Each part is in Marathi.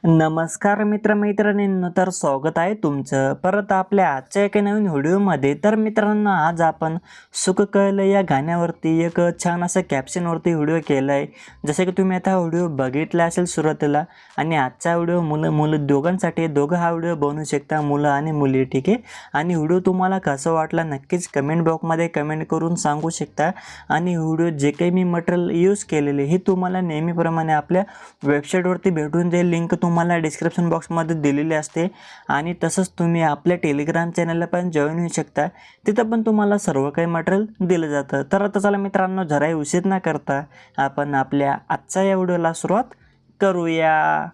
नमस्कार मित्रमैत्रिणींनो, तर स्वागत आहे तुमचं परत आपल्या आजच्या एका नवीन व्हिडिओमध्ये। तर मित्रांनो, आज आपण सुख कळलं या गाण्यावरती एक छान असं कॅप्शनवरती व्हिडिओ केला आहे। जसे की तुम्ही आता व्हिडिओ बघितला असेल सुरुवातीला, आणि आजचा व्हिडिओ मुलं दोघांसाठी, दोघं हा व्हिडिओ बनवू शकता, मुलं आणि मुली, ठीक आहे। आणि व्हिडिओ तुम्हाला कसा वाटला नक्कीच कमेंट बॉक्समध्ये कमेंट करून सांगू शकता। आणि व्हिडिओ जे काही मी मटेरियल यूज केलेले हे तुम्हाला नेहमीप्रमाणे आपल्या वेबसाईटवरती भेटून जाईल, लिंक तुम्हाला डिस्क्रिप्शन बॉक्समध्ये दिलेली असते। आणि तसंच तुम्ही आपल्या टेलिग्राम चॅनलला पण जॉईन होऊ शकता, तिथं पण तुम्हाला सर्व काही मटेरियल दिलं जातं। तर आता चला मित्रांनो, जराही उशीर न करता आपण आपल्या आजच्या या व्हिडिओला सुरुवात करूया।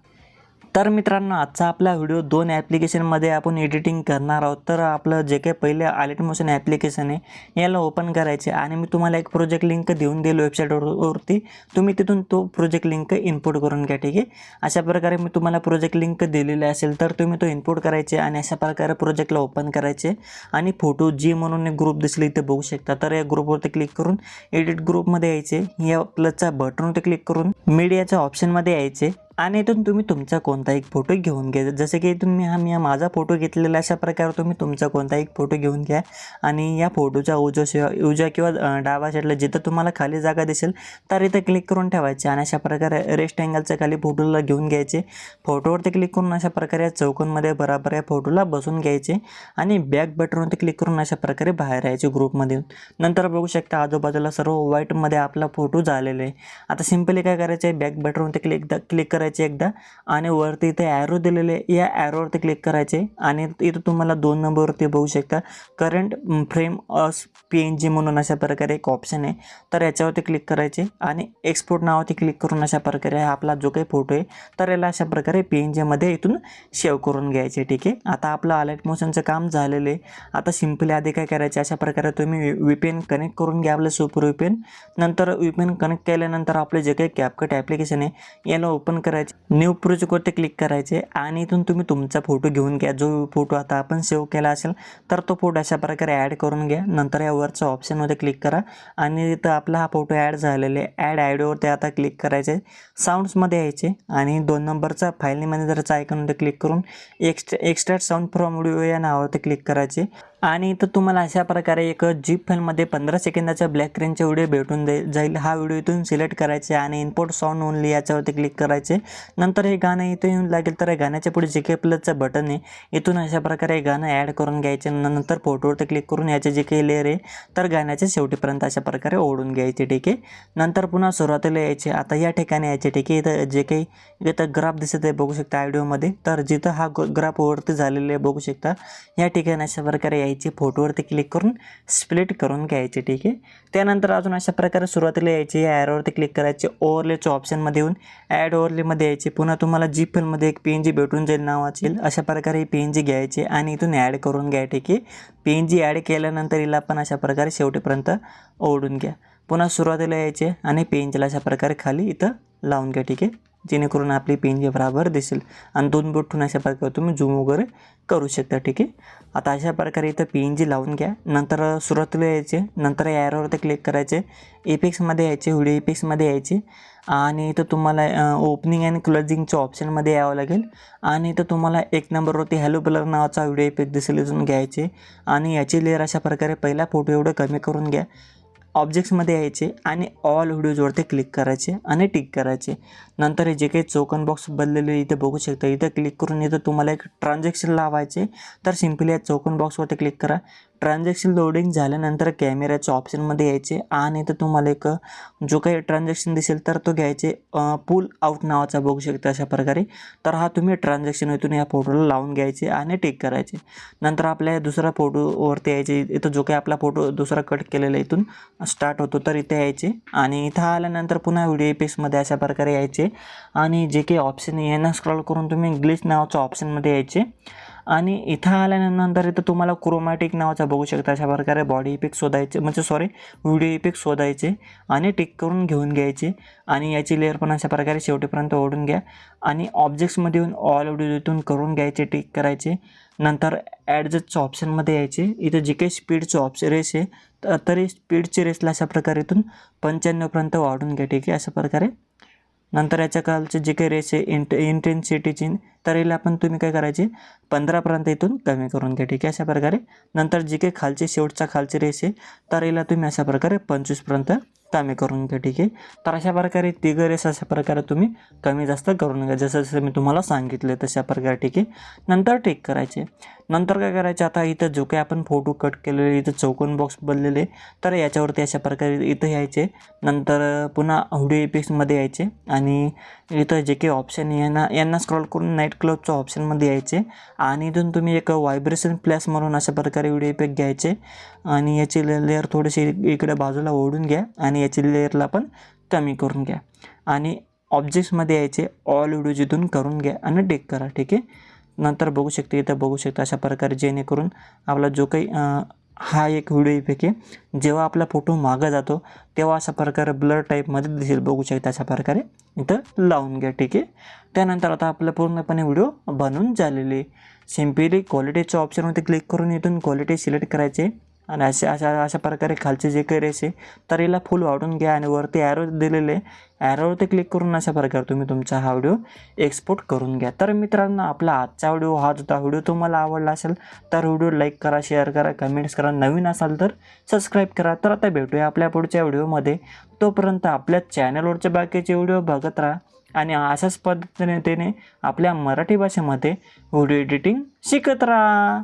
तर मित्रांनो, आजचा आपला व्हिडिओ 2 ॲप्लिकेशनमध्ये आपण एडिटिंग करणार आहोत। तर आपलं जे काही पहिले आलेट मोशन ॲप्लिकेशन आहे याला ओपन करायचे, आणि मी तुम्हाला एक प्रोजेक्ट लिंक देऊन दिलो वेबसाईटवरती, तुम्ही तिथून तो प्रोजेक्ट लिंक इनपुट करून घ्या, ठीक आहे। अशा प्रकारे मी तुम्हाला प्रोजेक्ट लिंक दिलेली असेल तर तुम्ही तो इनपुट करायचे, आणि अशा प्रकारे प्रोजेक्टला ओपन करायचे। आणि फोटो जी म्हणून एक ग्रुप दिसले इथे बघू शकता, तर या ग्रुपवरती क्लिक करून एडिट ग्रुपमध्ये यायचे, या प्लसच्या बटनवरती क्लिक करून मीडियाच्या ऑप्शनमध्ये यायचे, आणि इथून तुम्ही तुमचा कोणता एक फोटो घेऊन घ्या। जसे की इथून मी माझा फोटो घेतलेला, अशा प्रकारे तुम्ही तुमचा कोणता एक फोटो घेऊन घ्या, आणि या फोटोच्या उजव्या किंवा डाव्या साईडला जिथं तुम्हाला खाली जागा दिसेल तर इथं क्लिक करून ठेवायचे, आणि अशा प्रकारे रेस्ट अँगलच्या खाली फोटोला घेऊन घ्यायचे। फोटोवरती क्लिक करून अशा प्रकारे या चौकोनमध्ये बराबर या फोटोला बसून घ्यायचे, आणि बॅक बटनवरती क्लिक करून अशा प्रकारे बाहेर यायचे ग्रुपमध्ये। नंतर बघू शकता आजूबाजूला सर्व व्हाईटमध्ये आपला फोटो झालेला आहे। आता सिंपली काय करायचं आहे, बॅक बटनवरती क्लिक करायचे एकदा, आणि वरती इथे ॲरो दिलेले, या ॲरोवरती क्लिक करायचे, आणि इथं तुम्हाला 2 नंबरवरती बघू शकता करंट फ्रेम अस PNG म्हणून अशा प्रकारे एक ऑप्शन आहे, तर याच्यावरती क्लिक करायचे, आणि एक्सपोर्ट नावावरती क्लिक करून अशा प्रकारे आपला जो काही फोटो आहे तर याला अशा प्रकारे PNG मध्ये इथून सेव्ह करून घ्यायचे, ठीक आहे। आता आपलं आलेट मोशनचं काम झालेलं आहे। आता सिंपली आधी काय करायचे, अशा प्रकारे तुम्ही VPN कनेक्ट करून घ्या, आपलं सुपर VPN। नंतर VPN कनेक्ट केल्यानंतर आपले जे काही CapCut ॲप्लिकेशन आहे याला ओपन करायचे, न्यू प्रोजेक्टवरती क्लिक करायचे, आणि इथून तुम्ही तुमचा फोटो घेऊन घ्या। जो फोटो आता आपण सेव्ह केला असेल तर तो फोटो अशा प्रकारे ॲड करून घ्या। नंतर या वरच्या ऑप्शनमध्ये क्लिक करा, आणि इथं आपला हा फोटो ॲड झालेला आहे, ॲड आयडिओवरती आता क्लिक करायचे, साऊंड्समध्ये यायचे, आणि 2 नंबरचा फाईल मॅनेजरचा आयकॉनवरती क्लिक करून एक्स्ट्रॅक्ट साऊंड फ्रॉम व्हिडिओ या नावावरती क्लिक करायचे, आणि इथं तुम्हाला अशा प्रकारे एक झिप फाईलमध्ये 15 सेकंदाच्या ब्लॅक स्क्रीनचा व्हिडिओ भेटून जाईल। हा व्हिडिओ इथून सिलेक्ट करायचे, आणि इम्पोर्ट साऊंड ओनली याच्यावरती क्लिक करायचे। नंतर हे गाणं इथं येऊन लागेल, तर गाण्याच्या पुढे जे काही प्लसचं बटन आहे इथून अशा प्रकारे हे गाणं ॲड करून घ्यायचे। नंतर फोटोवरती क्लिक करून याचे जे काही लेअर आहे तर गाण्याच्या शेवटीपर्यंत अशा प्रकारे ओढून घ्यायचे, ठीक आहे। नंतर पुन्हा सुरुवातीला यायचे, आता या ठिकाणी यायचे, ठीक आहे। इथं जे काही इथं ग्राफ दिसत आहे बघू शकता व्हिडिओमध्ये, तर जिथं हा ग्राफ वरती झालेला आहे बघू शकता, या ठिकाणी अशा प्रकारे यायचे, फोटोवरती क्लिक करून स्प्लिट करून घ्यायचे, ठीक आहे। त्यानंतर अजून अशा प्रकारे सुरुवातीला यायचे, या ॲरोवरती क्लिक करायचे, ओव्हरलेच्या ऑप्शनमध्ये येऊन ॲड ओव्हरलेमध्ये यायचे, पुन्हा तुम्हाला झिप फाईलमध्ये एक PNG भेटून जाईल नावाची, अशा प्रकारे PNG घ्यायचे, आणि इथून ॲड करून घ्या, ठीक आहे। PNG ॲड केल्यानंतर हिला पण अशा प्रकारे शेवटीपर्यंत ओढून घ्या। पुन्हा सुरुवातीला यायचे, आणि PNGला अशा प्रकारे खाली इथं लावून घ्या, ठीक आहे, जेणेकरून आपली PNG बरोबर दिसेल, आणि 2 बोट ठेवून अशा प्रकारे तुम्ही झूम वगैरे करू शकता, ठीक आहे। आता अशा प्रकारे इथं PNG लावून घ्या। नंतर सुरुवातीला यायचे, नंतर या ॲरोवरती क्लिक करायचे, इफेक्ट्समध्ये यायचे, व्हिडिओ इफेक्ट्समध्ये यायचे, आणि इथं तुम्हाला ओपनिंग आणि क्लोजिंगच्या ऑप्शनमध्ये यावं लागेल, आणि इथं तुम्हाला 1 नंबरवरती हॅलो ब्लर नावाचा व्हिडिओ इफेक्ट दिसेल, इथून घ्यायचे, आणि याची लेअर अशा प्रकारे पहिला फोटो एवढं कमी करून घ्या। ऑब्जेक्ट्समध्ये यायचे, आणि ऑल व्हिडिओजवरती क्लिक करायचे, आणि टिक करायचे। नंतर हे जे काही चौकोन बॉक्स बनलेले इथे बघू शकता, इथं क्लिक करून इथं तुम्हाला एक ट्रान्झॅक्शन लावायचे, तर सिंपली या चौकोन बॉक्सवरती क्लिक करा। ट्रान्झॅक्शन लोडिंग झाल्यानंतर कॅमेऱ्याच्या ऑप्शनमध्ये यायचे, आणि इथं तुम्हाला एक जो काही ट्रान्झॅक्शन दिसेल तर तो घ्यायचे, पुल आउट नावाचा बघू शकता अशा प्रकारे, तर हा तुम्ही ट्रान्झॅक्शन इथून या फोटोला लावून घ्यायचे, आणि टिक करायचे। नंतर आपल्या दुसरा फोटोवरती यायचे, इथं जो काही आपला फोटो दुसरा कट केलेला इथून स्टार्ट होतो तर इथे यायचे, आणि इथं आल्यानंतर पुन्हा व्हिडिओ इफेक्ट्समध्ये अशा प्रकारे यायचे, आणि जे काही ऑप्शन आहे यांना स्क्रॉल करून तुम्ही ग्लिच नावाच्या ऑप्शनमध्ये यायचे, आणि इथं आल्यानंतर इथं तुम्हाला क्रोमॅटिक नावाचा बघू शकता. अशा प्रकारे बॉडी इफेक्ट शोधायचे, म्हणजे व्हिडिओ इफेक्ट शोधायचे आणि टिक करून घेऊन घ्यायचे आणि याची लेअर पण अशा प्रकारे शेवटीपर्यंत ओढून घ्या आणि ऑब्जेक्ट्समध्ये येऊन ऑल व्हिडिओ इथून करून घ्यायचे, टिक करायचे. नंतर ॲडजस्टच्या ऑप्शनमध्ये यायचे. इथं जे काही स्पीडचं रेस आहे तरी स्पीडची रेसला अशा प्रकारे इथून 95पर्यंत वाढून घ्या, ठीक आहे, अशा प्रकारे. नंतर याच्या खालचे जे काही रेस आहे इंटेन्सिटीची तर याला पण तुम्ही काय करायचे 15पर्यंत इथून कमी करून घ्या, ठीक आहे, अशा प्रकारे. नंतर जे काही खालचे रेस आहे तर याला तुम्ही अशा प्रकारे 25पर्यंत कमी करून घ्या, ठीक आहे. तर अशा प्रकारे तिघं रेस अशा प्रकारे तुम्ही कमी जास्त करून घ्या, जसं जसं मी तुम्हाला सांगितलं तशा प्रकारे, ठीक आहे. नंतर टिक करायचे. नंतर काय करायचे, आता इथं जो काही आपण फोटो कट केलेले इथं चौकोन बॉक्स बनलेले तर याच्यावरती अशा प्रकारे इथं यायचे. नंतर पुन्हा व्हिडिओ इफेक्ट्समध्ये यायचे आणि इथं जे काही ऑप्शन आहे यांना स्क्रॉल करून नाईट क्लबच्या ऑप्शनमध्ये यायचे आणि इथून तुम्ही एक व्हायब्रेशन प्लस म्हणून अशा प्रकारे व्हिडिओ इफेक्ट घ्यायचे आणि याची लेअर थोडीशी इकडे बाजूला ओढून घ्या आणि याची लेअरला पण कमी करून घ्या आणि ऑब्जेक्ट्समध्ये यायचे, ऑल व्हिडिओ जिथून करून घ्या आणि टिक करा, ठीक आहे. नंतर इथं बघू शकता अशा प्रकारे, जेणेकरून आपला जो काही हा एक व्हिडिओ इफेक्ट आहे, जेव्हा आपला फोटो मागं जातो तेव्हा अशा प्रकारे ब्लर टाईपमध्ये दिसेल, बघू शकता अशा प्रकारे इथं लावून घ्या, ठीक आहे. त्यानंतर आता आपलं पूर्णपणे व्हिडिओ बनवून झालेले. सिम्पली क्वालिटीच्या ऑप्शनवरती क्लिक करून इथून क्वालिटी सिलेक्ट करायचे आणि अशा प्रकारे खालचे जे काही रेस आहे तर याला फुल वाढून घ्या आणि वरती ॲरो दिलेले ॲरोवरती क्लिक करून अशा प्रकारे तुम्ही तुमचा हा व्हिडिओ एक्सपोर्ट करून घ्या. तर मित्रांनो, आपला आजचा व्हिडिओ हाच होता. व्हिडिओ तुम्हाला आवडला असेल तर व्हिडिओ लाईक करा, शेअर करा, कमेंट्स करा, नवीन असाल तर सबस्क्राईब करा. तर आता भेटूया आपल्या पुढच्या व्हिडिओमध्ये. तोपर्यंत आपल्या चॅनलवरचे बाकीचे व्हिडिओ बघत राहा आणि अशाच पद्धतीने आपल्या मराठी भाषेमध्ये व्हिडिओ एडिटिंग शिकत राहा.